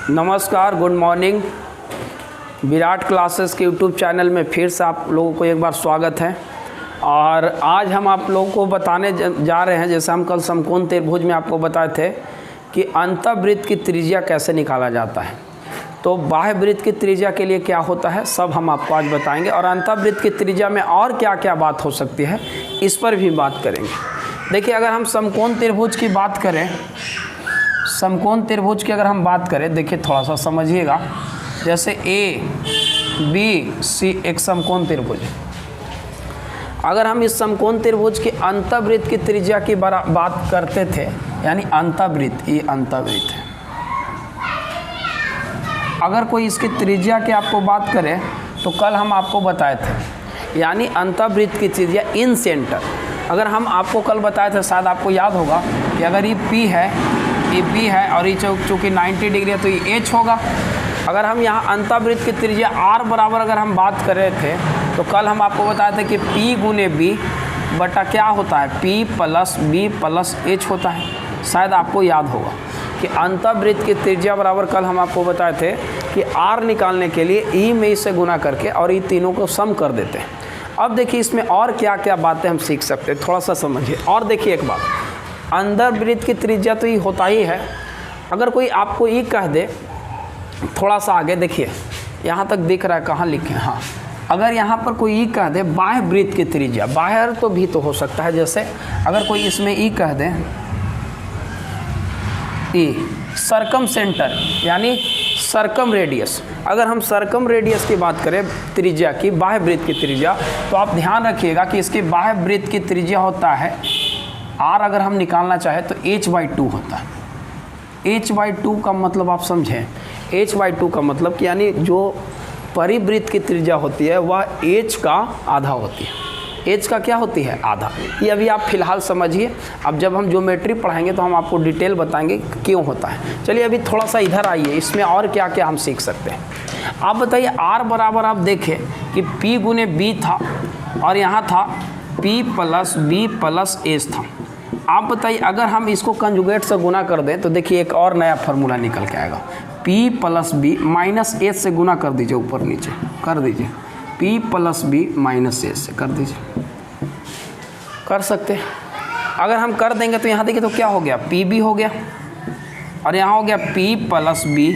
नमस्कार, good morning. Virat classes के YouTube channel में फिर से आप लोगों को एक बार स्वागत है। और आज हम आप लोगों को बताने जा रहे हैं, जैसे हम कल समकोण त्रिभुज में आपको बताए थे कि अंतःवृत्त की त्रिज्या कैसे निकाला जाता है। तो बाह्य वृत्त की त्रिज्या के लिए क्या होता है सब हम आपको आज बताएंगे, और अंतःवृत्त की त्रिज्या में और क्या क्या बात हो सकती है इस पर भी बात करेंगे। देखिए, अगर हम समकोण त्रिभुज की बात करें, समकोण त्रिभुज की अगर हम बात करें, देखिए थोड़ा सा समझिएगा। जैसे ए बी सी एक समकोण त्रिभुज है। अगर हम इस समकोण त्रिभुज की अंतःवृत्त की त्रिज्या की बात करते थे, यानी अंतःवृत्त, ये अंतःवृत्त है। अगर कोई इसकी त्रिज्या की आपको बात करें तो कल हम आपको बताए थे, यानी अंतःवृत्त की त्रिज्या इन सेंटर। अगर हम आपको कल बताए थे, शायद आपको याद होगा कि अगर ये P है, ये B है और ये चूँकि 90 डिग्री है तो ये H होगा। अगर हम यहाँ अंतःवृत्त की त्रिज्या R बराबर अगर हम बात कर रहे थे तो कल हम आपको बताए थे कि P गुने B बटा क्या होता है, P plus B plus H होता है। शायद आपको याद होगा कि अंतःवृत्त की त्रिज्या बराबर कल हम आपको बताए थे कि R निकालने के लिए E में इसे गुना करके और ये तीनों को सम कर देते हैं। अब देखिए इसमें और क्या क्या बातें हम सीख सकते हैं, थोड़ा सा समझिए। और देखिए एक बात, अंतःवृत्त की त्रिज्या तो ये होता ही है। अगर कोई आपको ये कह दे, थोड़ा सा आगे देखिए, यहाँ तक दिख रहा है, कहाँ लिखे, हाँ, अगर यहाँ पर कोई ई कह दे बाह्य वृत्त की त्रिज्या, बाहर तो भी तो हो सकता है। जैसे अगर कोई इसमें ई कह दे, ई सरकम सेंटर यानी सरकम रेडियस। अगर हम सरकम रेडियस की बात करें त्रिज्या की, बाह्य वृत्त की त्रिज्या, तो आप ध्यान रखिएगा कि इसकी बाह्य वृत्त की त्रिज्या होता है R। अगर हम निकालना चाहें तो h/2 होता है। h/2 का मतलब आप समझें, h/2 का मतलब कि यानी जो परिवृत्त की त्रिज्या होती है वह h का आधा होती है। h का क्या होती है, आधा। ये अभी आप फिलहाल समझिए, अब जब हम ज्योमेट्री पढ़ाएंगे तो हम आपको डिटेल बताएंगे क्यों होता है। चलिए अभी थोड़ा सा इधर आइए, इसमें और क्या क्या हम सीख सकते हैं। आप बताइए, R बराबर आप देखें कि P गुने B था और यहाँ था P plus B plus H था। आप बताइए, अगर हम इसको कंजुगेट से गुना कर दें तो देखिए एक और नया फार्मूला निकल के आएगा। P plus B minus H से गुना कर दीजिए, ऊपर नीचे कर दीजिए, P plus B minus H से कर दीजिए, कर सकते हैं। अगर हम कर देंगे तो यहाँ देखिए तो क्या हो गया, PB हो गया और यहाँ हो गया P plus B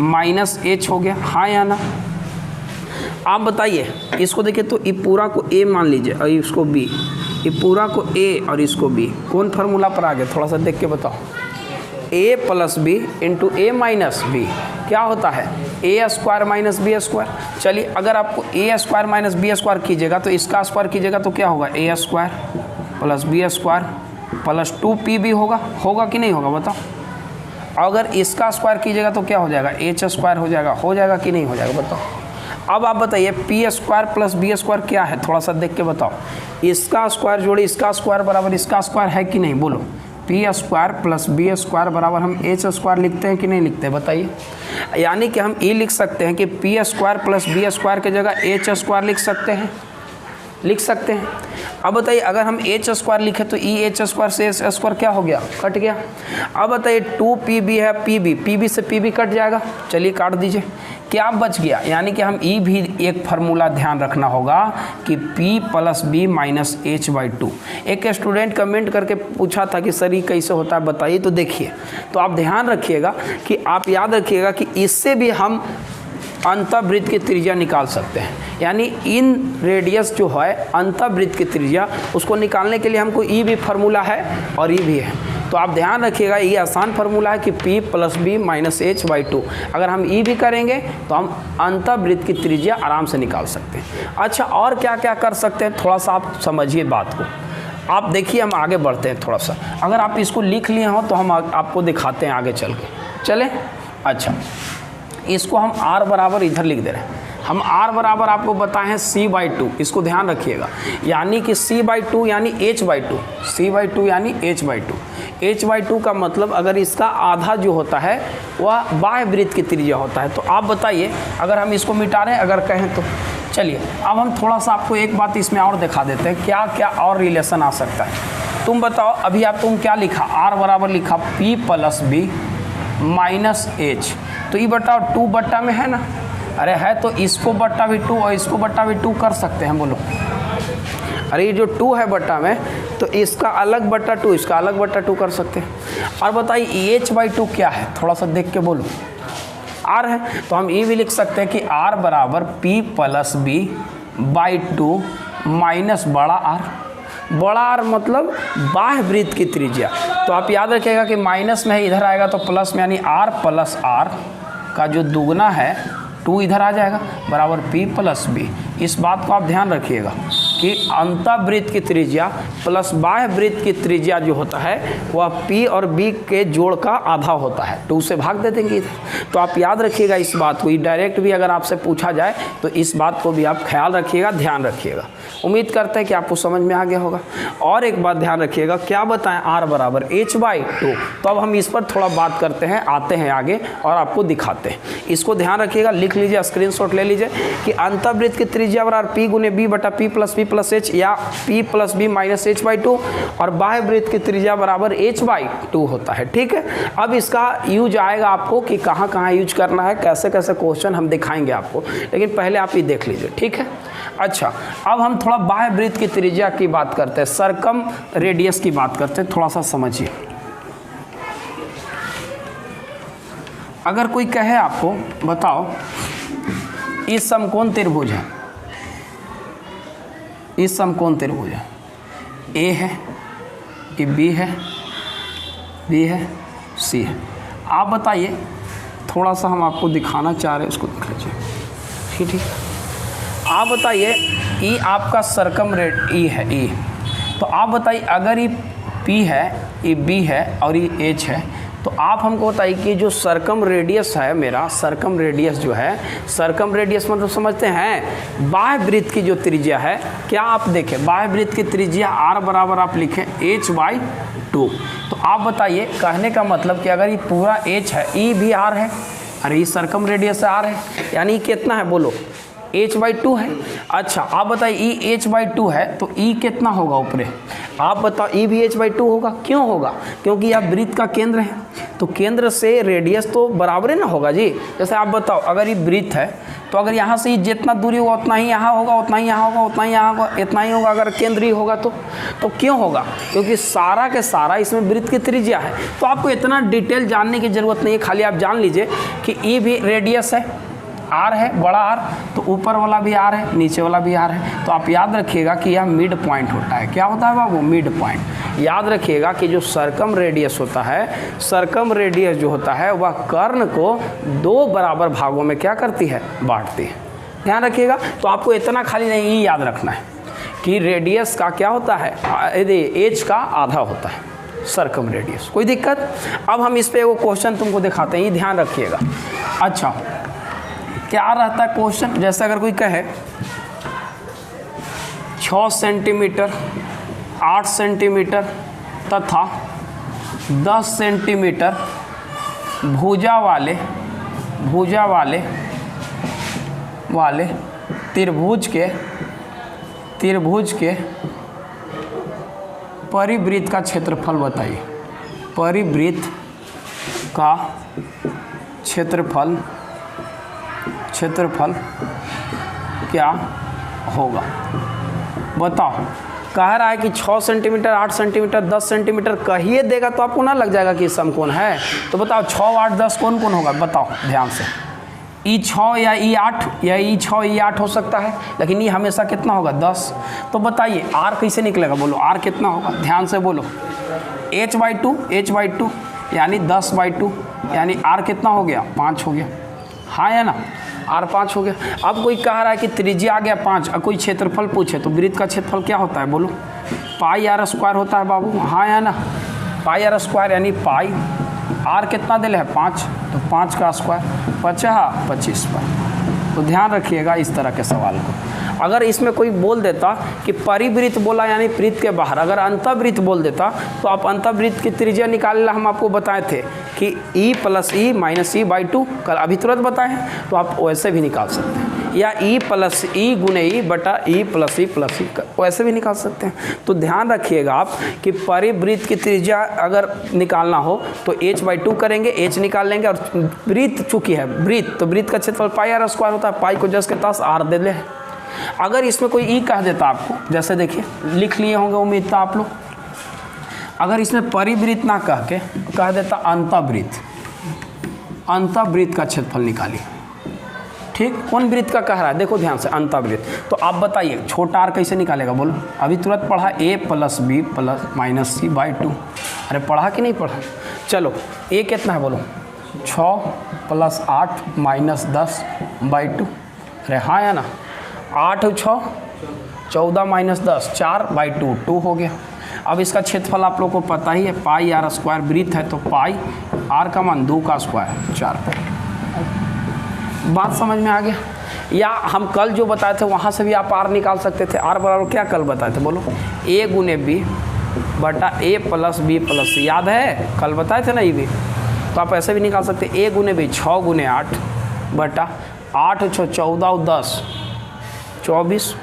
minus H हो गया, हाँ या ना। आप बताइए, इसको देखिए तो ये पूरा को A मान लीजिए और इसको B, ये पूरा को A और इसको B, कौन फार्मूला पर आ गया, थोड़ा सा देख के बताओ। A plus B into A minus B क्या होता है, A square minus B square. चलिए अगर आपको A square minus B square कीजिएगा तो इसका स्क्वायर कीजिएगा तो क्या होगा, A square plus B square plus 2PB होगा कि नहीं होगा बताओ। अगर इसका स्क्वायर कीजिएगा तो क्या हो जाएगा, H स्क्वायर हो जाएगा कि नहीं हो जाएगा बताओ। अब आप बताइए, P square plus B square क्या है, थोड़ा सा देख के बताओ। इसका स्क्वायर जोड़े इसका स्क्वायर बराबर इसका स्क्वायर है कि नहीं, बोलो। P square plus B square बराबर हम H स्क्वायर लिखते हैं कि नहीं लिखते हैं, बताइए। यानी कि हम ये लिख सकते हैं कि P square plus B square की जगह H स्क्वायर लिख सकते हैं। अब बताइए, अगर हम H स्क्वायर लिखे तो EH स्क्वायर से H स्क्वायर क्या हो गया, कट गया। अब बताइए 2PB है, PB से PB कट जाएगा, चलिए काट दीजिए, क्या बच गया। यानी कि हम ई भी एक फार्मूला ध्यान रखना होगा कि P plus B minus H/2। एक स्टूडेंट कमेंट करके पूछा था कि सर ये कैसे होता है बताइए, तो देखिए, तो आप ध्यान रखिएगा कि आप याद रखिएगा कि इससे भी हम अंतःवृत्त की त्रिज्या निकाल सकते हैं। यानी इन रेडियस जो है अंतःवृत्त की त्रिज्या, उसको निकालने के लिए हमको ई भी फार्मूला है और ई भी है। तो आप ध्यान रखिएगा, ये आसान फार्मूला है कि P plus B minus H/2। अगर हम ई भी करेंगे तो हम अंतःवृत्त की त्रिज्या आराम से निकाल सकते हैं। अच्छा, और क्या क्या कर सकते हैं, थोड़ा सा आप समझिए बात को। आप देखिए, हम आगे बढ़ते हैं थोड़ा सा। अगर आप इसको लिख लिए हो तो हम आपको दिखाते हैं आगे चल के, चले। अच्छा, इसको हम R बराबर इधर लिख दे रहे हैं। हम R बराबर आपको बताए हैं C/2, इसको ध्यान रखिएगा। यानी कि C/2 यानी H/2, C/2 यानी H/2। H/2 का मतलब अगर इसका आधा जो होता है वह बाह्य वृत्त की त्रिज्या होता है। तो आप बताइए, अगर हम इसको मिटा रहे हैं अगर कहें तो। चलिए अब हम थोड़ा सा आपको एक बात इसमें और दिखा देते हैं, क्या क्या और रिलेशन आ सकता है। तुम बताओ, अभी तुम क्या लिखा, R बराबर लिखा P plus B minus H, तो ये बटा 2 बट्टा में है ना, अरे है तो इसको बट्टा भी 2 और इसको बट्टा भी 2 कर सकते हैं, बोलो। अरे ये जो 2 है बट्टा में, तो इसका अलग बट्टा 2, इसका अलग बट्टा 2 कर सकते हैं। और बताइए h/2 क्या है, थोड़ा सा देख के बोलो। r है, तो हम ये भी लिख सकते हैं कि r बराबर p + b/2 माइनस बड़ा R। बड़ा R मतलब बाह्य वृत्त की त्रिज्या। तो आप याद रखिएगा कि माइनस में है, इधर आएगा तो प्लस में, यानी r + r का जो दुगना है 2 इधर आ जाएगा, बराबर p + b। इस बात को आप ध्यान रखिएगा कि अंतःवृत्त की त्रिज्या प्लस बाह्य वृत्त की त्रिज्या जो होता है वह p और b के जोड़ का आधा होता है, 2 से भाग दे देंगे इधर। तो आप याद रखिएगा इस बात को, डायरेक्ट भी अगर आपसे पूछा जाए तो इस बात को भी आप ख्याल रखिएगा, ध्यान रखिएगा। उम्मीद करते हैं कि आपको समझ में आ गया होगा। और एक बात ध्यान रखिएगा, क्या बताएं, r बराबर h/2। तो अब हम इस पर थोड़ा बात करते हैं, आते हैं आगे और आपको दिखाते हैं। इसको ध्यान रखिएगा, लिख लीजिए, स्क्रीनशॉट ले लीजिए कि अंतःवृत्त की त्रिज्या बराबर p × b बटा p + b + h या p + b - h/2 और बाह्य वृत्त की त्रिज्या बराबर h/2 होता है। ठीक है, अब इसका यूज आएगा आपको कि कहाँ कहाँ यूज करना है, कैसे कैसे क्वेश्चन हम दिखाएंगे आपको, लेकिन पहले आप ये देख लीजिए। ठीक है, अच्छा अब हम थोड़ा बाह्य वृत्त की त्रिज्या की बात करते हैं, सर्कम रेडियस की बात करते हैं। थोड़ा सा समझिए, अगर कोई कहे आपको बताओ इस समकोण त्रिभुज है, इस समकोण त्रिभुज है, ए है, ये बी है, बी है, सी है, आप बताइए, थोड़ा सा हम आपको दिखाना चाह रहे हैं, उसको देख लीजिए। ठीक, आप बताइए ई आपका सर्कम रेड ई है, ई, तो आप बताइए अगर ये पी है, ये बी है और ये एच है, तो आप हमको बताइए कि जो सर्कम रेडियस है मेरा, सर्कम रेडियस जो है, सर्कम रेडियस मतलब समझते हैं बाह्य वृत्त की जो त्रिज्या है, क्या आप देखें बाह्य वृत्त की त्रिज्या r बराबर आप लिखें h/2। तो आप बताइए, कहने का मतलब कि अगर ये पूरा h है, ई भी r है, अरे ये सर्कम रेडियस r है, यानी कितना है बोलो, h/2 है। अच्छा आप बताइए ई h/2 है तो ई कितना होगा ऊपरे, आप बताओ, ई भी h/2 होगा। क्यों होगा, क्योंकि यह वृत्त का केंद्र है, तो केंद्र से रेडियस तो बराबर ही ना होगा जी। जैसे आप बताओ अगर ये वृत्त है तो अगर यहाँ से जितना दूरी होगा उतना ही यहाँ होगा, उतना ही यहाँ होगा, उतना ही यहाँ होगा, इतना ही होगा अगर केंद्रीय होगा तो क्यों होगा, क्योंकि सारा के सारा इसमें वृत्त की त्रिज्या है। तो आपको इतना डिटेल जानने की ज़रूरत नहीं है, खाली आप जान लीजिए कि ई भी रेडियस है, आर है, बड़ा आर, तो ऊपर वाला भी आर है, नीचे वाला भी आर है। तो आप याद रखिएगा कि यह मिड पॉइंट होता है। क्या होता है बाबू, मिड पॉइंट। याद रखिएगा कि जो सर्कम रेडियस होता है, सर्कम रेडियस जो होता है वह कर्ण को 2 बराबर भागों में क्या करती है, बांटती है। ध्यान रखिएगा, तो आपको इतना खाली नहीं याद रखना है कि रेडियस का क्या होता है, एच का आधा होता है सर्कम रेडियस। कोई दिक्कत। अब हम इस पे वो क्वेश्चन तुमको दिखाते हैं, ये ध्यान रखिएगा। अच्छा क्या रहता है क्वेश्चन, जैसे अगर कोई कहे 6 सेंटीमीटर, 8 सेंटीमीटर तथा 10 सेंटीमीटर भुजा वाले त्रिभुज के परिवृत्त का क्षेत्रफल बताइए। परिवृत्त का क्षेत्रफल क्या होगा, बताओ। कह रहा है कि 6 सेंटीमीटर, 8 सेंटीमीटर, 10 सेंटीमीटर कहिए देगा तो आपको ना लग जाएगा कि समकोण है। तो बताओ 6, 8, 10 कौन कौन होगा, बताओ ध्यान से। E6 या E8 या E6 E8 हो सकता है, लेकिन ये हमेशा कितना होगा, 10। तो बताइए R कैसे निकलेगा, बोलो R कितना होगा, ध्यान से बोलो। h/2 यानी 10/2, यानी R कितना हो गया, 5 हो गया, हाँ या ना, R 5 हो गया। अब कोई कह रहा है कि त्रिज्या आ गया 5, और कोई क्षेत्रफल पूछे तो वृत्त का क्षेत्रफल क्या होता है, बोलो πr² होता है बाबू, हाँ या ना, πr² यानी पाई, R कितना दिल है 5, तो 5 का स्क्वायर 25 पर। तो ध्यान रखिएगा इस तरह के सवाल को। अगर इसमें कोई बोल देता कि परिवृत्त बोला यानी वृत्त के बाहर, अगर अंतःवृत्त बोल देता तो आप अंतःवृत्त की त्रिज्या निकालना हम आपको बताए थे कि E + E - E/2, कल अभी तुरंत बताए हैं, तो आप वैसे भी निकाल सकते हैं। या ई प्लस ई गुने ई बटा ई प्लस ई प्लस ई, वैसे भी निकाल सकते हैं। तो ध्यान रखिएगा आप कि परिवृत्त की त्रिज्या अगर निकालना हो तो h/2 करेंगे, h निकाल लेंगे, और वृत्त चूंकि है वृत्त, तो वृत्त का क्षेत्रफल पाई आर स्क्वायर होता है, पाई को जस के तस आर दे ले। अगर इसमें कोई ई कह देता आपको, जैसे देखिए लिख लिए होंगे उम्मीद था आप लोग, अगर इसमें परिवृत्त ना कह के कह देता अंतःवृत्त, अंतःवृत्त का क्षेत्रफल निकालिए। ठीक, कौन वृत्त का कह रहा है, देखो ध्यान से, अंतःवृत्त। तो आप बताइए छोटा आर कैसे निकालेगा, बोलो। अभी तुरंत पढ़ा a + b ± c/2। अरे पढ़ा कि नहीं पढ़ा? चलो a कितना है बोलो, 6 + 8 - 10/2। अरे हाँ या ना, 8 और 6 14 - 10 4/2, 2 हो गया। अब इसका क्षेत्रफल आप लोग को पता ही है, पाई आर स्क्वायर वृत्त है, तो पाई आर का मान 2 का स्क्वायर 4। बात समझ में आ गया? या हम कल जो बताए थे वहाँ से भी आप आर निकाल सकते थे। आर बराबर क्या कल बताए थे बोलो, a गुने b बटा a + b + c, याद है कल बताए थे ना ये भी। तो आप ऐसे भी निकाल सकते, a गुने b 6 गुने 8 बटा 8 और 6 14 और 10 24,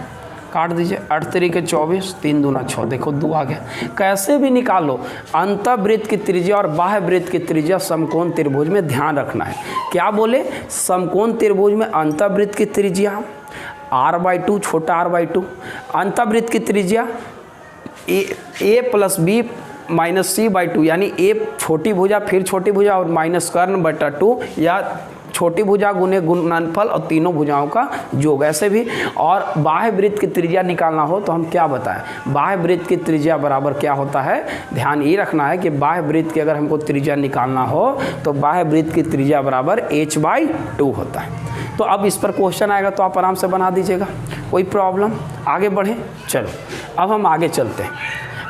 काट दीजिए, 8 तरीके 24, 3 दूना 6, देखो 2 आ गया। कैसे भी निकालो, अंतःवृत्त की त्रिज्या और बाह्य वृत्त की त्रिज्या समकोण त्रिभुज में ध्यान रखना है। क्या बोले, समकोण त्रिभुज में अंतःवृत्त की त्रिज्या r/2, छोटा r/2, अंतःवृत्त की त्रिज्या a + b - c/2, यानी a छोटी भुजा फिर छोटी भुजा और माइनस कर्ण बटा 2, या छोटी भुजा गुने गुणनफल और तीनों भुजाओं का योग, ऐसे भी। और बाह्य वृत्त की त्रिज्या निकालना हो तो हम क्या बताएं, बाह्य वृत्त की त्रिज्या बराबर क्या होता है, ध्यान ये रखना है कि बाह्य वृत्त की अगर हमको त्रिज्या निकालना हो तो बाह्य वृत्त की त्रिज्या बराबर h/2 होता है। तो अब इस पर क्वेश्चन आएगा तो आप आराम से बना दीजिएगा, कोई प्रॉब्लम। आगे बढ़ें, चलो अब हम आगे चलते हैं।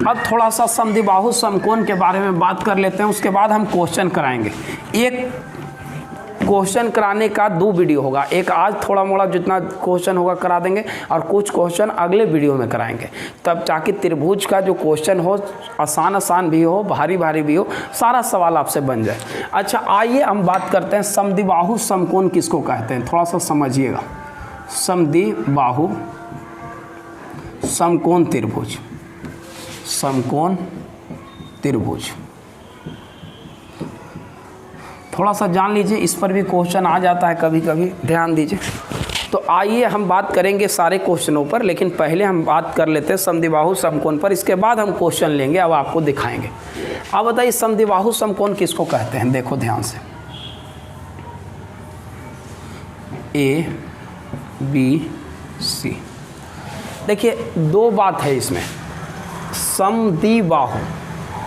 अब थोड़ा सा समद्विबाहु समकोण के बारे में बात कर लेते हैं, उसके बाद हम क्वेश्चन कराएंगे। एक क्वेश्चन कराने का 2 वीडियो होगा, एक आज थोड़ा मोड़ा जितना क्वेश्चन होगा करा देंगे, और कुछ क्वेश्चन अगले वीडियो में कराएंगे, तब ताकि त्रिभुज का जो क्वेश्चन हो आसान भी हो, भारी भी हो, सारा सवाल आपसे बन जाए। अच्छा आइए हम बात करते हैं समद्विबाहु समकोण किसको कहते हैं, थोड़ा सा समझिएगा। समद्विबाहु समकोण त्रिभुज, समकोण त्रिभुज थोड़ा सा जान लीजिए, इस पर भी क्वेश्चन आ जाता है कभी कभी, ध्यान दीजिए। तो आइए हम बात करेंगे सारे क्वेश्चनों पर, लेकिन पहले हम बात कर लेते हैं समद्विबाहु समकोण पर, इसके बाद हम क्वेश्चन लेंगे, अब आपको दिखाएंगे। अब बताइए समद्विबाहु समकोण किसको कहते हैं, देखो ध्यान से, A B C। देखिए 2 बात है इसमें, समद्विबाहु,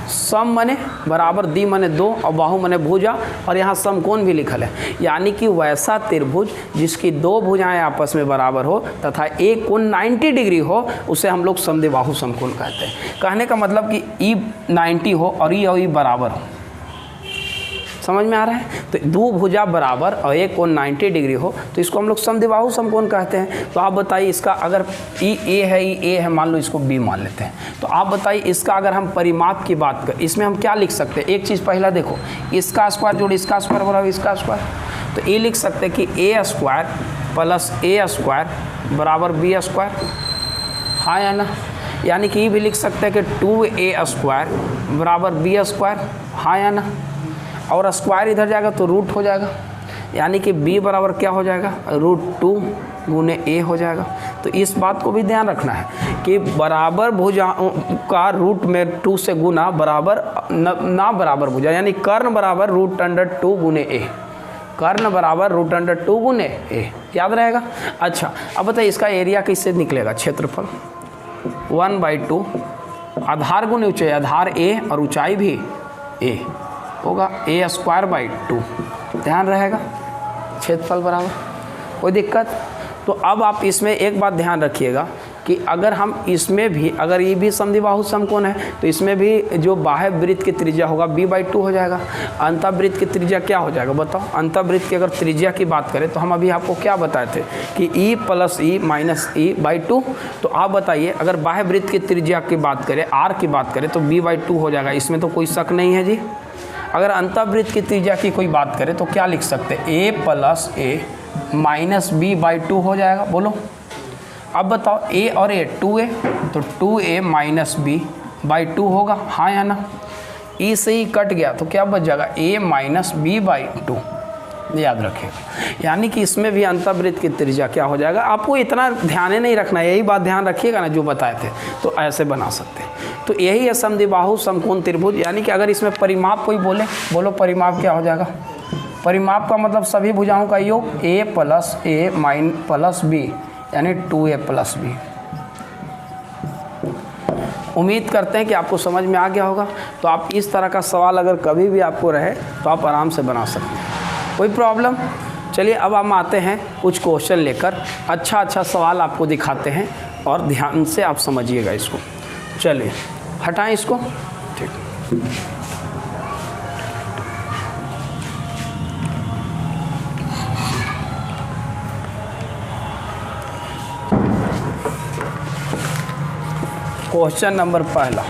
सम मने बराबर, दी मने 2 और बाहु मने भुजा, और यहाँ समकोण भी लिखल है, यानी कि वैसा त्रिभुज जिसकी 2 भुजाएं आपस में बराबर हो तथा एक कोण 90 डिग्री हो, उसे हम लोग समद्विबाहु समकोण कहते हैं। कहने का मतलब कि ई 90 हो और ई बराबर हो, समझ में आ रहा है? तो 2 भुजा बराबर और एक कोण 90 डिग्री हो तो इसको हम लोग समद्विबाहु समकोण कहते हैं। तो आप बताइए इसका अगर ई ए है, मान लो इसको बी मान लेते हैं, तो आप बताइए इसका अगर हम परिमाप की बात करें, इसमें हम क्या लिख सकते हैं, एक चीज़ पहला देखो, इसका स्क्वायर जोड़ इसका स्क्वायर बराबर इसका स्क्वायर, तो ये लिख सकते हैं कि a² + a² बराबर b², हाँ या ना, यानी कि ये भी लिख सकते हैं कि 2a² बराबर b², हाँ या ना, और स्क्वायर इधर जाएगा तो रूट हो जाएगा, यानी कि b बराबर क्या हो जाएगा, √2 गुने a हो जाएगा। तो इस बात को भी ध्यान रखना है कि बराबर भुजाओं का रूट में 2 से गुना बराबर ना बराबर भुजा, यानी कर्ण बराबर √2 गुने a, कर्ण बराबर √2 गुने a, याद रहेगा। अच्छा अब बताइए इसका एरिया कैसे निकलेगा, क्षेत्रफल 1/2, आधार गुने ऊंचाई, आधार a और ऊंचाई भी a होगा, a²/2, ध्यान रहेगा, क्षेत्रफल बराबर, कोई दिक्कत। तो अब आप इसमें एक बात ध्यान रखिएगा कि अगर हम इसमें भी, अगर ये भी समद्विबाहु समकोण है तो इसमें भी जो बाह्य वृत्त की त्रिज्या होगा b/2 हो जाएगा, अंतःवृत्त की त्रिज्या क्या हो जाएगा बताओ। अंतःवृत्त की अगर त्रिज्या की बात करें तो हम अभी आपको क्या बताए थे कि e + e - e/2, तो आप बताइए अगर बाह्य वृत्त की त्रिज्या की बात करें, r की बात करें तो b/2 हो जाएगा, इसमें तो कोई शक नहीं है जी। अगर अंतःवृत्त की त्रिज्या की कोई बात करें तो क्या लिख सकते हैं, a + a -b/2 हो जाएगा। बोलो अब बताओ a और a 2a, तो 2a - b/2 होगा, हाँ या ना। e से ही कट गया तो क्या बच जाएगा, a - b/2, याद रखिएगा। यानी कि इसमें भी अंतर्वृत्त की त्रिज्या क्या हो जाएगा, आपको इतना ध्यान नहीं रखना है, यही बात ध्यान रखिएगा ना जो बताए थे, तो ऐसे बना सकते हैं। तो यही है समद्विबाहु समकोण त्रिभुज। यानी कि अगर इसमें परिमाप कोई बोले, बोलो परिमाप क्या हो जाएगा। परिमाप का मतलब सभी भुजाओं का योग a + a + b, यानी 2a + b। उम्मीद करते हैं कि आपको समझ में आ गया होगा। तो आप इस तरह का सवाल अगर कभी भी आपको रहे तो आप आराम से बना सकते हैं, कोई प्रॉब्लम। चलिए अब हम आते हैं कुछ क्वेश्चन लेकर, अच्छा सवाल आपको दिखाते हैं और ध्यान से आप समझिएगा इसको। चलिए हटाएं इसको, ठीक। क्वेश्चन नंबर पहला,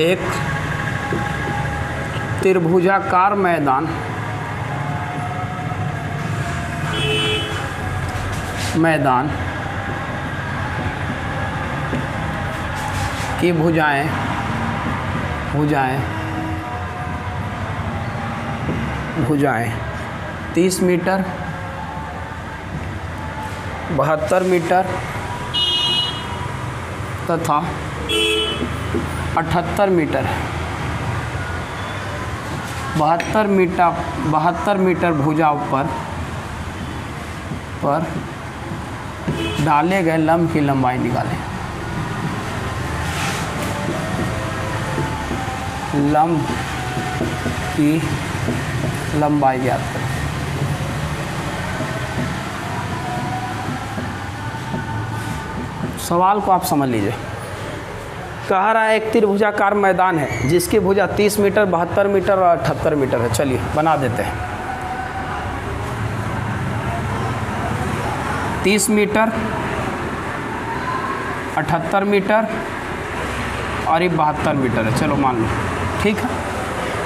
एक त्रिभुजाकार मैदान की भुजाएं 30 मीटर, 72 मीटर तथा 78 मीटर है। 72 मीटर भुजाओं पर डाले गए लंब की लंबाई निकालें। लंब की लंबाई ज्ञात करें। सवाल को आप समझ लीजिए। कह रहा है एक त्रिभुजाकार मैदान है जिसकी भुजा 30 मीटर, 72 मीटर और 78 मीटर है। चलिए बना देते हैं। 30 मीटर, 78 मीटर और ये 72 मीटर है। चलो मान लो, ठीक है।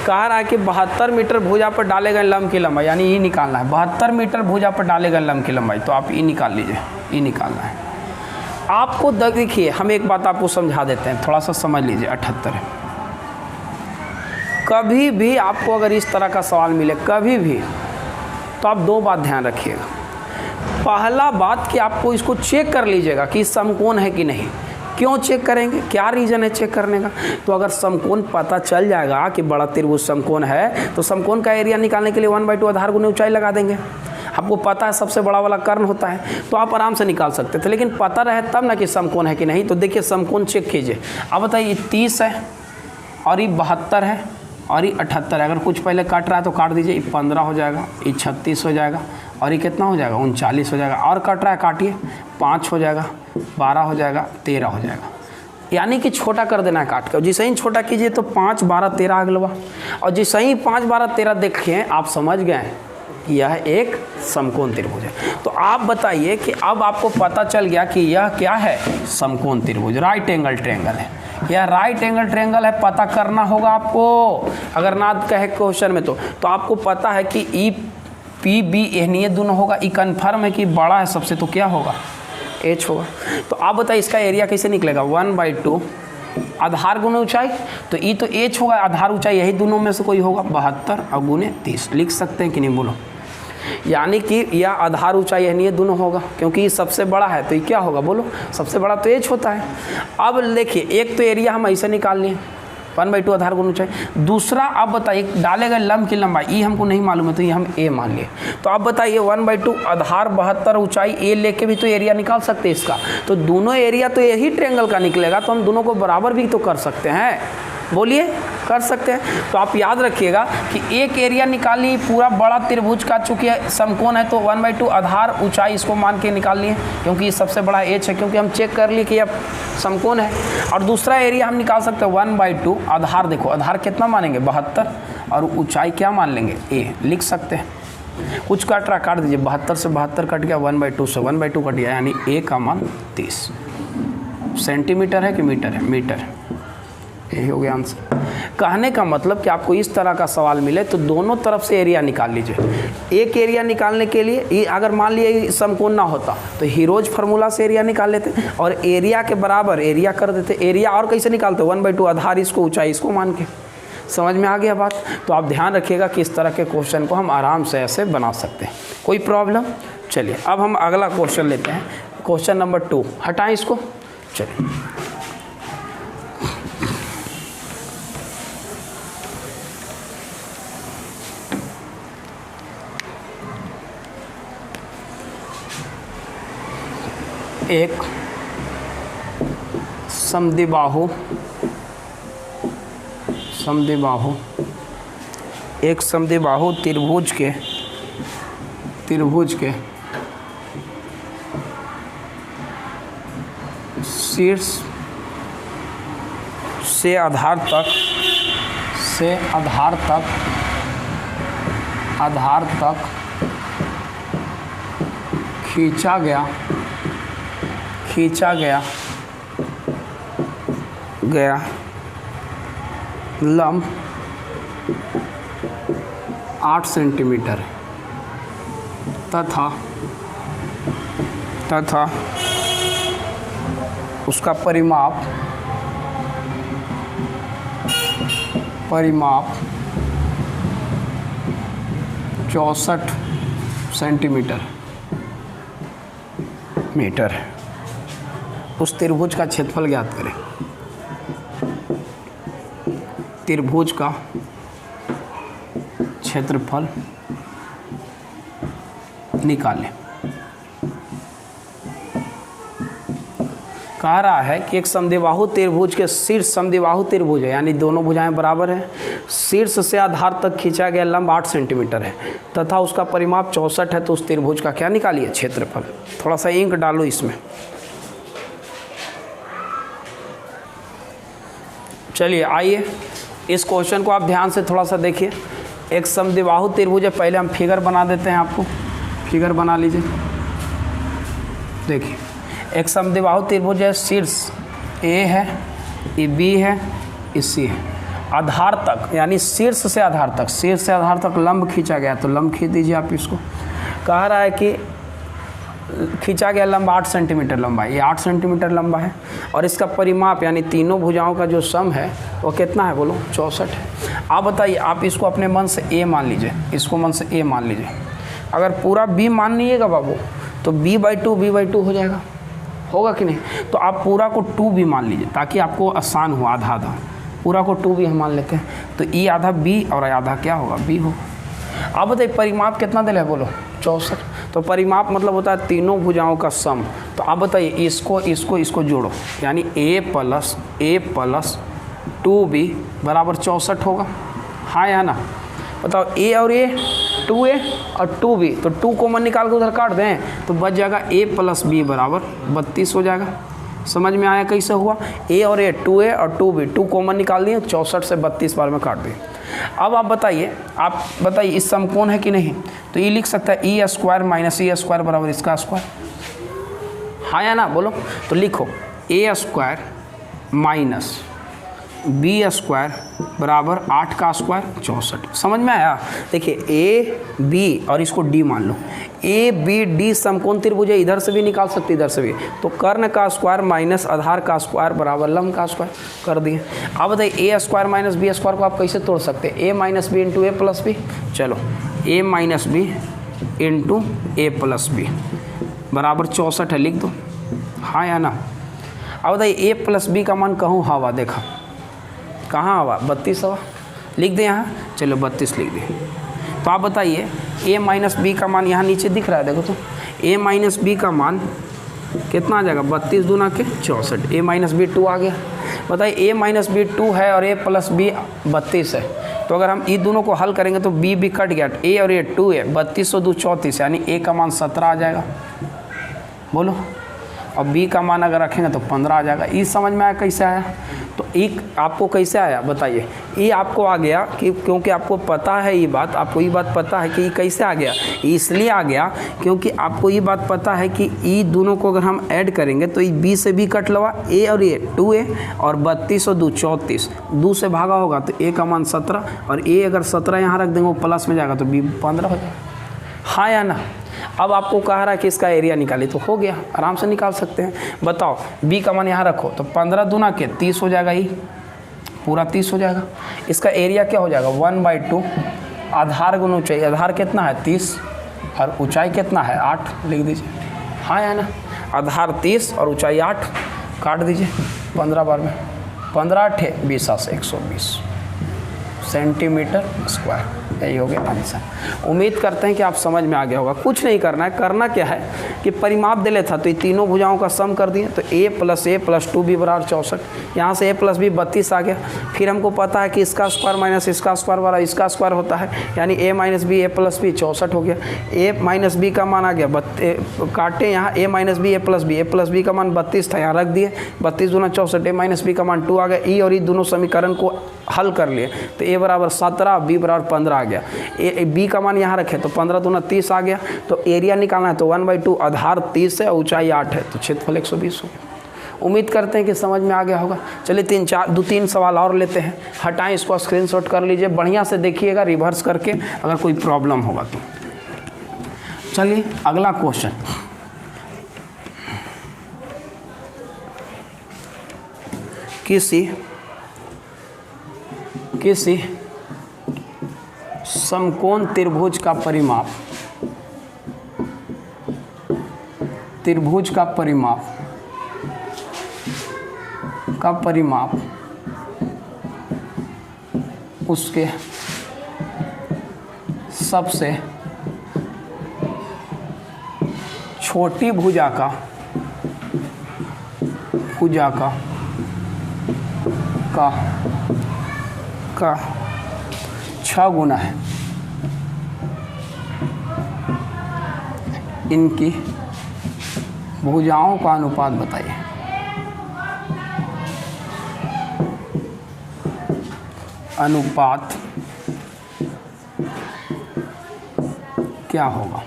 कह रहा है कि 72 मीटर भुजा पर डाले गए लंब की लंबाई, यानी ये निकालना है। 72 मीटर भुजा पर डाले गए लंब की लंबाई, तो आप ये निकाल लीजिए, ये निकालना है आपको। देखिए हम एक बात आपको समझा देते हैं, थोड़ा सा समझ लीजिए। 78 है। कभी भी आपको अगर इस तरह का सवाल मिले कभी भी, तो आप दो बात ध्यान रखिएगा। पहला बात कि आपको इसको चेक कर लीजिएगा कि समकोण है कि नहीं। क्यों चेक करेंगे, क्या रीज़न है चेक करने का। तो अगर समकोण पता चल जाएगा कि बड़ा त्रिभुज समकोण है, तो समकोण का एरिया निकालने के लिए 1/2 आधार गुने ऊंचाई लगा देंगे। आपको पता है सबसे बड़ा वाला कर्ण होता है, तो आप आराम से निकाल सकते थे। लेकिन पता रहे तब ना कि समकोण है कि नहीं। तो देखिए समकोण चेक कीजिए। अब बताइए 30 है और ये 72 है और ये 78 है। अगर कुछ पहले काट रहा है तो काट दीजिए। ये 15 हो जाएगा, ये 36 हो जाएगा और ये कितना हो जाएगा, 39 हो जाएगा। और कट रहा है, काटिए। 5 हो जाएगा, 12 हो जाएगा, 13 हो जाएगा। यानी कि छोटा कर देना है काट कर। जिसे ही छोटा कीजिए तो 5, 12, 13 अगलवा। और जिसे ही 5, 12, 13 देखिए आप समझ गए कि यह एक समकोण त्रिभुज है। तो आप बताइए कि अब आपको पता चल गया कि यह क्या है, समकोण त्रिभुज, राइट एंगल ट्रायंगल है। यह राइट एंगल ट्रायंगल है, पता करना होगा आपको। अगर ना कहे क्वेश्चन में तो आपको पता है कि ई पी बी ये दोनों होगा। ई कन्फर्म है कि बड़ा है सबसे, तो क्या होगा, एच होगा। तो आप बताइए इसका एरिया कैसे निकलेगा, 1/2 आधार गुने ऊंचाई। तो ई तो एच होगा, आधार ऊंचाई यही दोनों में से कोई होगा, 72 और गुने 30। लिख सकते हैं कि नहीं, बोलो। यानी कि यह आधार ऊंचाई ये दोनों होगा, क्योंकि ये सबसे बड़ा है। तो ये क्या होगा, बोलो। सबसे बड़ा तो एच होता है। अब देखिए एक तो एरिया हम ऐसे निकाल लिए, 1/2 आधार गुना ऊंचाई। दूसरा आप बताइए डाले गए लंब की लंबाई, ये हमको नहीं मालूम है तो ये हम ए मान लिए। तो आप बताइए 1/2 आधार 72 ऊंचाई ए लेके भी तो एरिया निकाल सकते हैं इसका। तो दोनों एरिया तो यही ट्रायंगल का निकलेगा, तो हम दोनों को बराबर भी तो कर सकते हैं। बोलिए, कर सकते हैं। तो आप याद रखिएगा कि एक एरिया निकालिए पूरा बड़ा त्रिभुज का, चूंकि समकोण है तो 1/2 आधार ऊंचाई इसको मान के निकाल लिए, क्योंकि ये सबसे बड़ा एच है, क्योंकि हम चेक कर लिए कि यह समकोण है। और दूसरा एरिया हम निकाल सकते हैं 1/2 आधार। देखो आधार कितना मानेंगे, 72, और ऊंचाई क्या मान लेंगे, ए। लिख सकते हैं। कुछ काट रहा काट दीजिए, 72 से 72 कट गया, 1/2 से 1/2 कट गया, यानी ए का मान 30। सेंटीमीटर है कि मीटर है? मीटर। यही हो गया आंसर। कहने का मतलब कि आपको इस तरह का सवाल मिले तो दोनों तरफ से एरिया निकाल लीजिए। एक एरिया निकालने के लिए ये अगर मान लिया समकोण ना होता तो हीरोज फार्मूला से एरिया निकाल लेते और एरिया के बराबर एरिया कर देते। एरिया और कैसे निकालते? 1/2 आधार इसको, ऊंचाई इसको मान के। समझ में आ गया बात? तो आप ध्यान रखिएगा कि इस तरह के क्वेश्चन को हम आराम से ऐसे बना सकते हैं। कोई प्रॉब्लम? चलिए अब हम अगला क्वेश्चन लेते हैं, क्वेश्चन नंबर 2। हटाएं इसको। चलिए एक समद्विबाहु एक समद्विबाहु त्रिभुज के शीर्ष से आधार तक खींचा गया लंब 8 सेंटीमीटर तथा उसका परिमाप 64 सेंटीमीटर मीटर। उस त्रिभुज का क्षेत्रफल ज्ञात करें। त्रिभुज का क्षेत्रफल निकालें। कह रहा है कि एक समद्विबाहु त्रिभुज के शीर्ष, समद्विबाहु त्रिभुज है यानी दोनों भुजाएं बराबर हैं, शीर्ष से आधार तक खींचा गया लंब 8 सेंटीमीटर है तथा उसका परिमाप 64 है। तो उस त्रिभुज का क्या निकालिए? क्षेत्रफल। थोड़ा सा इंक डालो इसमें। चलिए आइए इस क्वेश्चन को आप ध्यान से थोड़ा सा देखिए। एक समद्विबाहु त्रिभुज है, पहले हम फिगर बना देते हैं, आपको फिगर बना लीजिए। देखिए एक समद्विबाहु त्रिभुज है, शीर्ष ए है, ये बी है, ये सी है। आधार तक यानी शीर्ष से आधार तक लंब खींचा गया, तो लंब खींच दीजिए आप इसको। कह रहा है कि खींचा गया लंबा 8 सेंटीमीटर लंबा है, ये 8 सेंटीमीटर लंबा है और इसका परिमाप यानी तीनों भुजाओं का जो सम है वो कितना है? बोलो 64 है। आप बताइए, आप इसको अपने मन से ए मान लीजिए, इसको मन से ए मान लीजिए। अगर पूरा बी मान लीजिएगा बाबू तो b/2 हो जाएगा, होगा कि नहीं? तो आप पूरा को 2b मान लीजिए ताकि आपको आसान हो। आधा आधा पूरा को 2b हम मान लेते हैं, तो e आधा b और आधा क्या होगा? b होगा। आप बताइए परिमाप कितना दिल है? बोलो 64। तो परिमाप मतलब होता है तीनों भुजाओं का सम। तो आप बताइए इसको जोड़ो यानी a + 2b बराबर 64 होगा, हाँ या ना? बताओ a और a 2a और 2b, तो 2 कॉमन निकाल के उधर काट दें तो बच जाएगा a + b बराबर 32 हो जाएगा। समझ में आया कैसे हुआ? a और a 2a और 2b, 2 कॉमन निकाल दिए, 64 से 32 बार में काट दिए। अब आप बताइए इस समकोण है कि नहीं? तो ये लिख सकता है e² - e² बराबर इसका स्क्वायर, हाँ या ना? बोलो। तो लिखो a² - b² बराबर 8 का स्क्वायर 64। समझ में आया? देखिए a b और इसको d मान लो। a b d समकोण त्रिभुज है, इधर से भी निकाल सकते इधर से भी। तो कर्ण का स्क्वायर माइनस आधार का स्क्वायर बराबर लंब का स्क्वायर कर दिए। अब बताइए a² - b² को आप कैसे तोड़ सकते हैं? a - b × a + b। चलो a - b × a + b बराबर 64 है, लिख दो, हाँ या ना? अब बताइए a + b का मान कहूँ हवा, देखा कहाँ हवा? 32 हवा, लिख दें यहाँ। चलो 32 लिख दें। तो आप बताइए a - b का मान यहाँ नीचे दिख रहा है, देखो तो a - b का मान कितना आ जाएगा? 32 दूना के 64। a - b 2 आ गया। बताइए a - b 2 है और a + b 32 है, तो अगर हम इन दोनों को हल करेंगे तो b कट गया, a और a 2 है, 32 और 2 34 यानी a का मान 17 आ जाएगा। बोलो और b का मान अगर रखेंगे तो 15 आ जाएगा। ई समझ में आया कैसे आया? तो ई आपको कैसे आया बताइए? ई आपको आ गया कि क्योंकि आपको पता है ये बात, आपको ये बात पता है कि ई कैसे आ गया। इसलिए आ गया क्योंकि आपको ये बात पता है कि ई दोनों को अगर हम ऐड करेंगे तो ये b से b कट लवा, a और a 2a और 32 और 2 34, 2 से भागा होगा तो a का मान 17 और a अगर 17 यहाँ रख देंगे वो प्लस में जाएगा तो b 15 हो जाएगा। हाँ या ना? अब आपको कह रहा है कि इसका एरिया निकालिए तो हो गया, आराम से निकाल सकते हैं। बताओ b का मान यहाँ रखो तो 15 दूना के 30 हो जाएगा, ही पूरा 30 हो जाएगा। इसका एरिया क्या हो जाएगा 1/2 आधार गुना ऊंचाई। आधार कितना है 30 और ऊंचाई कितना है 8, लिख दीजिए। हाँ या ना? आधार 30 और ऊंचाई 8, काट दीजिए 15 बार में, 15 8 20 120 सेंटीमीटर स्क्वायर। यही हो गया आंसर। उम्मीद करते हैं कि आप समझ में आ गया होगा। कुछ नहीं करना है, करना क्या है कि परिमाप दे लेता तो ये तीनों भुजाओं का सम कर दिए तो a + 2b बराबर 64। यहाँ से a + b 32 आ गया। फिर हमको पता है कि इसका स्क्वायर माइनस इसका स्क्वायर बराबर इसका स्क्वायर होता है, यानी a - b a + b 64 हो गया। a - b का मान आ गया काटे यहाँ a - b a + b का मान 32 था, यहाँ रख दिए 32 दूना 64, a - b का मान 2 आ गया। ई और ई दोनों समीकरण को हल कर लिए तो a बराबर 17 b बराबर 15 आ गया। b का मान यहाँ रखे तो 15 दूना 30 आ गया। तो एरिया निकालना है तो 1/2 आधार 30 है, ऊंचाई 8 है तो क्षेत्रफल 120 हो गया। उम्मीद करते हैं कि समझ में आ गया होगा। चलिए 3 सवाल और लेते हैं। हटाएं इसको, स्क्रीनशॉट कर लीजिए, बढ़िया से देखिएगा रिवर्स करके अगर कोई प्रॉब्लम होगा तो। चलिए अगला क्वेश्चन, किसी समकोण त्रिभुज का परिमाप, उसके सबसे छोटी भुजा का 6 गुना है। इनकी भुजाओं का अनुपात बताइए। अनुपात क्या होगा?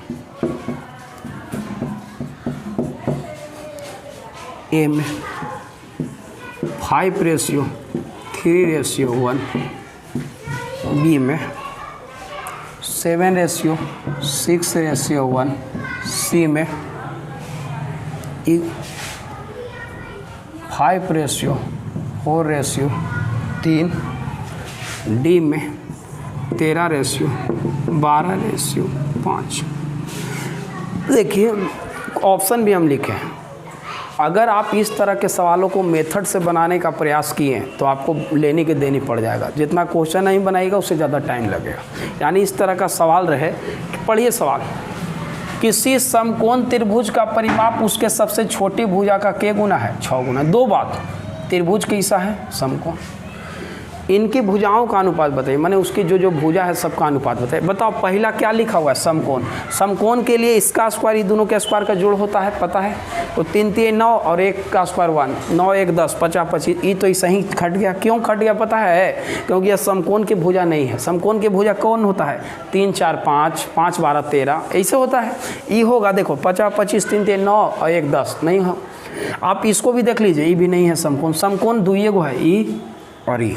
ए में 5:3:1, बी में 7:6:1, सी में 5:4:3, डी में 13:12:5। देखिए ऑप्शन भी हम लिखे हैं। अगर आप इस तरह के सवालों को मेथड से बनाने का प्रयास किए तो आपको लेने के देनी पड़ जाएगा। जितना क्वेश्चन नहीं बनाएगा उससे ज़्यादा टाइम लगेगा। यानी इस तरह का सवाल रहे, पढ़िए सवाल। किसी समकोण त्रिभुज का परिमाप उसके सबसे छोटी भुजा का के गुना है 6 गुना। दो बात, त्रिभुज कैसा है समकोण, इनकी भुजाओं का अनुपात बताइए, माने उसकी जो भुजा है सबका अनुपात बताइए। बताओ पहला क्या लिखा हुआ है समकोण। समकोण के लिए इसका स्क्वायर ये दोनों के स्क्वायर का जोड़ होता है, पता है। तो 3 3 9 और 1 का स्क्वायर 1, 9 1 10 50 25। ये तो ऐसा ही खट गया। क्यों खट गया पता है? क्योंकि यह समकोण की भुजा नहीं है। समकोण की भुजा कौन होता है? 3 4 5, 5 12 13 ऐसे होता है। ये होगा देखो 50 25 3 3 9 और 1 10 नहीं हो। आप इसको भी देख लीजिए, ये भी नहीं है समकोण। समकोण दुइये गो है, ई और ई।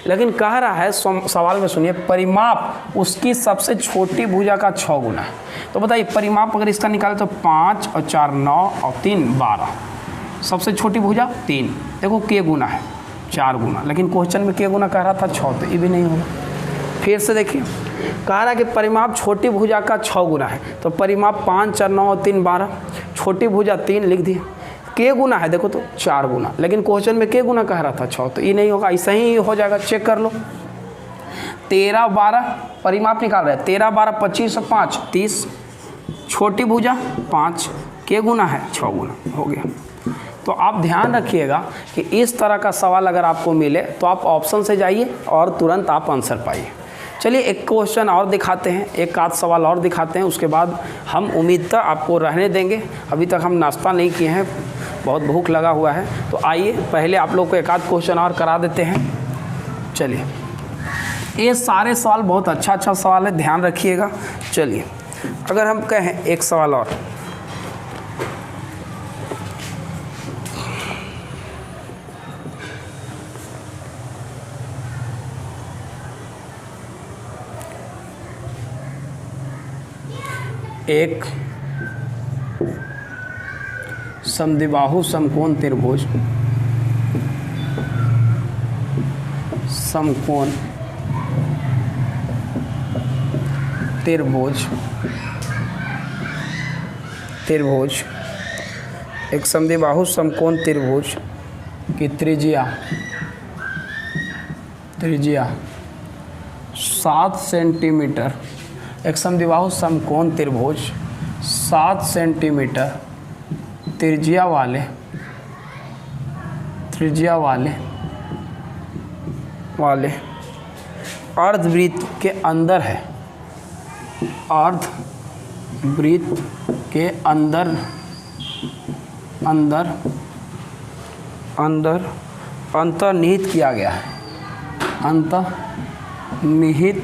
लेकिन कह रहा है सवाल में सुनिए, परिमाप उसकी सबसे छोटी भुजा का 6 गुना है। तो बताइए परिमाप अगर इसका निकाले तो 5 और 4 9 और 3 12। सबसे छोटी भुजा 3, देखो के गुना है 4 गुना, लेकिन क्वेश्चन में के गुना कह रहा था 6, तो ये भी नहीं होगा। फिर से देखिए, कह रहा है कि परिमाप छोटी भुजा का 6 गुना है। तो परिमाप 5 4 9 और 3 12, छोटी भुजा 3 लिख दिए। के गुना है देखो तो 4 गुना, लेकिन क्वेश्चन में के गुना कह रहा था 6, तो ये नहीं होगा। ऐसा ही हो जाएगा, चेक कर लो। 13 12 परिमाप निकाल रहे हैं, 13 12 25 और 5 30, छोटी भुजा 5, के गुना है 6 गुना, हो गया। तो आप ध्यान रखिएगा कि इस तरह का सवाल अगर आपको मिले तो आप ऑप्शन से जाइए और तुरंत आप आंसर पाइए। चलिए एक क्वेश्चन और दिखाते हैं, एक आध सवाल और दिखाते हैं, उसके बाद हम उम्मीद तक आपको रहने देंगे। अभी तक हम नाश्ता नहीं किए हैं, बहुत भूख लगा हुआ है। तो आइए पहले आप लोग को एक आध क्वेश्चन और करा देते हैं। चलिए, ये सारे सवाल बहुत अच्छा सवाल है, ध्यान रखिएगा। चलिए, अगर हम कहें एक सवाल और, एक समद्विबाहु समकोण त्रिभुज त्रिभुज एक समद्विबाहु समकोण त्रिभुज की त्रिज्या 7 सेंटीमीटर, एक समद्विबाहु समकोण त्रिभुज 7 सेंटीमीटर त्रिज्या वाले अर्धवृत्त के अंदर है, अर्धवृत्त के अंदर अंतर्निहित किया गया है, अंतर्निहित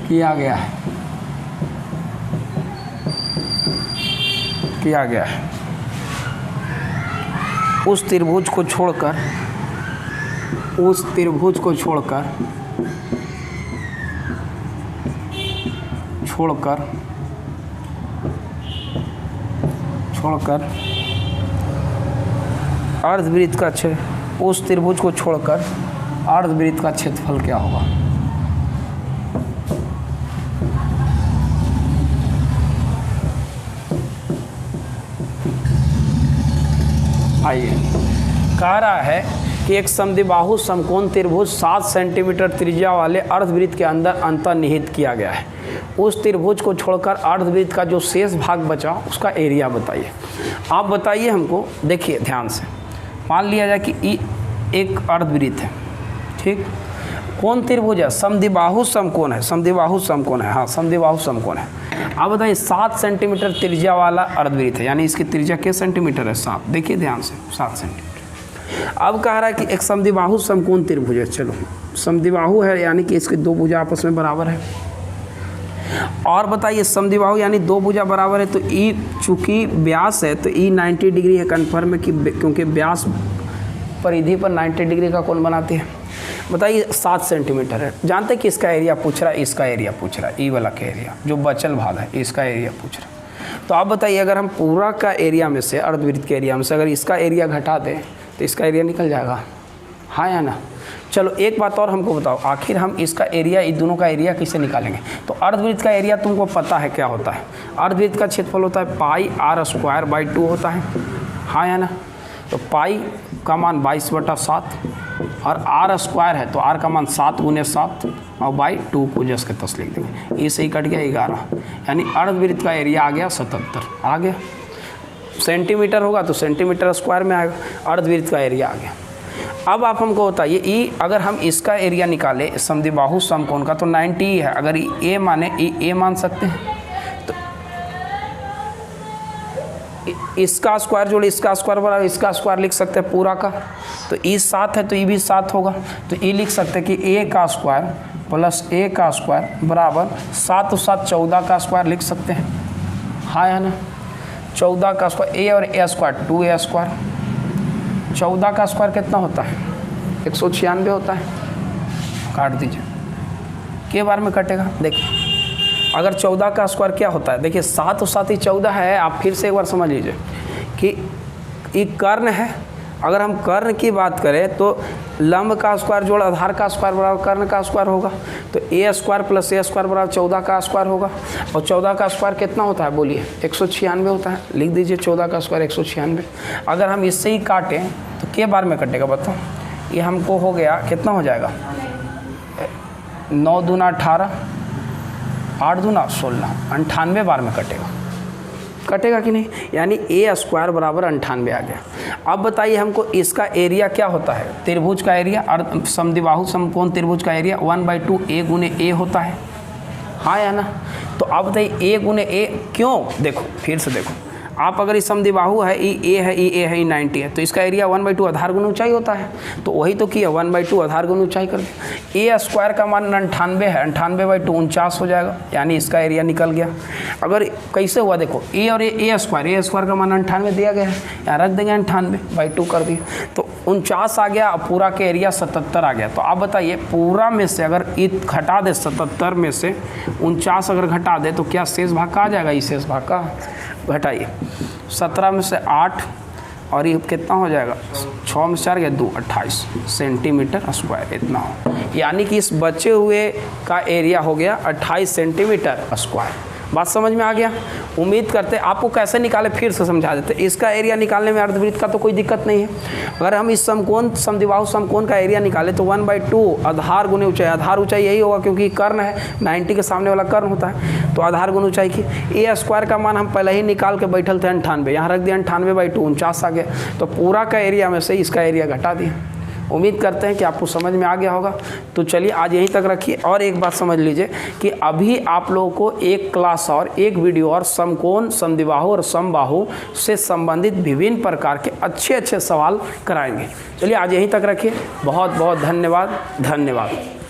किया गया है उस त्रिभुज को छोड़कर अर्धवृत्त का उस त्रिभुज को छोड़कर अर्धवृत्त का क्षेत्रफल क्या होगा? आइए, कह रहा है कि एक समद्विबाहु समकोण त्रिभुज 7 सेंटीमीटर त्रिज्या वाले अर्धवृत्त के अंदर अंतर्निहित किया गया है। उस त्रिभुज को छोड़कर अर्धवृत्त का जो शेष भाग बचा उसका एरिया बताइए। आप बताइए हमको। देखिए ध्यान से, मान लिया जाए कि एक अर्धवृत्त है, ठीक, कौन त्रिभुज है? समद्विबाहु समकोण है, समद्विबाहु समकोण है, हाँ समद्विबाहु समकोण है। आप बताइए 7 सेंटीमीटर त्रिज्या वाला अर्धवृत्त है, यानी इसकी त्रिज्या कितने सेंटीमीटर है? 7। देखिए ध्यान से, 7 सेंटीमीटर। अब कह रहा है कि एक समद्विबाहु समकोण त्रिभुज है। चलो, समद्विबाहु है यानी कि इसकी दो भुजा आपस में बराबर है। और बताइए समद्विबाहु यानी दो भुजा बराबर है, तो ई चूंकि व्यास है तो ई 90 डिग्री है, कन्फर्म है कि क्योंकि व्यास परिधि पर 90 डिग्री का कोण बनाती है। बताइए 7 सेंटीमीटर है। जानते कि इसका एरिया पूछ रहा है, इसका एरिया पूछ रहा है, ई वाला का एरिया जो बचल भाग है इसका एरिया पूछ रहा है। तो आप बताइए अगर हम पूरा का एरिया में से, अर्धवृत्त के एरिया में से अगर इसका एरिया घटा दें तो इसका एरिया निकल जाएगा, हाँ या ना? चलो एक बात और हमको बताओ, आखिर हम इसका एरिया, इन दोनों का एरिया कैसे निकालेंगे? तो अर्धवृत्त का एरिया तुमको पता है क्या होता है? अर्धवृत्त का क्षेत्रफल होता है पाई r²/2 होता है, हाँ या ना? तो पाई का मान 22/7 और r² है तो r का मान 7 × 7 और बाई 2 को जस के तस लिख देंगे। इसे ही कट गया 11, यानी अर्धवृत्त का एरिया आ गया 77। आ गया, सेंटीमीटर होगा तो सेंटीमीटर स्क्वायर में आएगा, अर्धवृत्त का एरिया आ गया। अब आप हमको बताइए ई, अगर हम इसका एरिया निकाले समद्विबाहु समकोण का तो 90 ही है। अगर ए माने ए मान सकते हैं तो इसका स्क्वायर जोड़े इसका स्क्वायर बराबर इसका स्क्वायर लिख सकते हैं पूरा का। तो ई 7 है तो ई भी 7 होगा, तो ई लिख सकते हैं कि ए का स्क्वायर प्लस ए का स्क्वायर बराबर 7 और 7 14 का स्क्वायर लिख सकते हैं, हाँ या ना? 14 का स्क्वायर, ए और ए स्क्वायर 2a स्क्वायर। 14 का स्क्वायर कितना होता है? 196 होता है। काट दीजिए, के बार में कटेगा? देखिए अगर 14 का स्क्वायर क्या होता है, देखिए 7 और 7 ही 14 है। आप फिर से एक बार समझ लीजिए कि ये कर्ण है। अगर हम कर्ण की बात करें तो लंब का स्क्वायर जोड़ आधार का स्क्वायर बराबर कर्ण का स्क्वायर होगा, तो ए स्क्वायर प्लस ए स्क्वायर बराबर 14 का स्क्वायर होगा। और 14 का स्क्वायर कितना होता है बोलिए? 196 होता है। लिख दीजिए 14 का स्क्वायर 196। अगर हम इससे ही काटें तो के बार में कटेगा बताओ? ये हमको हो गया, कितना हो जाएगा? 9 दूना 18, 8 दूना 16, 98 बार में कटेगा कि नहीं? यानी ए स्क्वायर बराबर 98 आ गया। अब बताइए हमको इसका एरिया क्या होता है? त्रिभुज का एरिया, समद्विबाहु समकोण त्रिभुज का एरिया 1/2 a × a होता है, हाँ या ना? तो अब बताइए a × a क्यों? देखो फिर से देखो, आप अगर इस समद्विबाहु है ई ए है ई ए है ई 90 है तो इसका एरिया 1/2 आधार गुण ऊंचाई होता है, तो वही तो किया 1/2 आधार गुण ऊंचाई कर दिया। ए स्क्वायर का मान 98 है, 98/2 49 हो जाएगा, यानी इसका एरिया निकल गया। अगर कैसे हुआ देखो, ए और ए स्क्वायर का मान 98 दिया गया है, यहाँ रख देंगे 98/2 कर दिया, तो 49 आ गया, पूरा के एरिया 77 आ गया। तो आप बताइए पूरा में से अगर घटा दे 77 में से 49 अगर घटा दे तो क्या शेष भाग का आ जाएगा? इस शेष भाग का घटाइए, 17 में से 8 और ये कितना हो जाएगा, 6 में से 4 गया 2, 28 सेंटीमीटर स्क्वायर इतना हो, यानी कि इस बचे हुए का एरिया हो गया 28 सेंटीमीटर स्क्वायर। बात समझ में आ गया? उम्मीद करते आपको कैसे निकाले फिर से समझा देते। इसका एरिया निकालने में अर्धवृत्त का तो कोई दिक्कत नहीं है। अगर हम इस समकोण समद्विबाहु समकोण का एरिया निकाले तो 1/2 आधार गुने ऊंचाई, आधार ऊंचाई यही होगा क्योंकि कर्ण है, 90 के सामने वाला कर्ण होता है, तो आधार गुण ऊंचाई की। ए स्क्वायर का मान हम पहले ही निकाल के बैठल थे 98, यहाँ रख दिया 98/2 49 आ गया, तो पूरा का एरिया में से इसका एरिया घटा दिया। उम्मीद करते हैं कि आपको समझ में आ गया होगा। तो चलिए आज यहीं तक रखिए। और एक बात समझ लीजिए कि अभी आप लोगों को एक क्लास और एक वीडियो और समकोण समद्विबाहु और समबाहु से संबंधित विभिन्न प्रकार के अच्छे अच्छे सवाल कराएंगे। चलिए आज यहीं तक रखिए। बहुत बहुत धन्यवाद।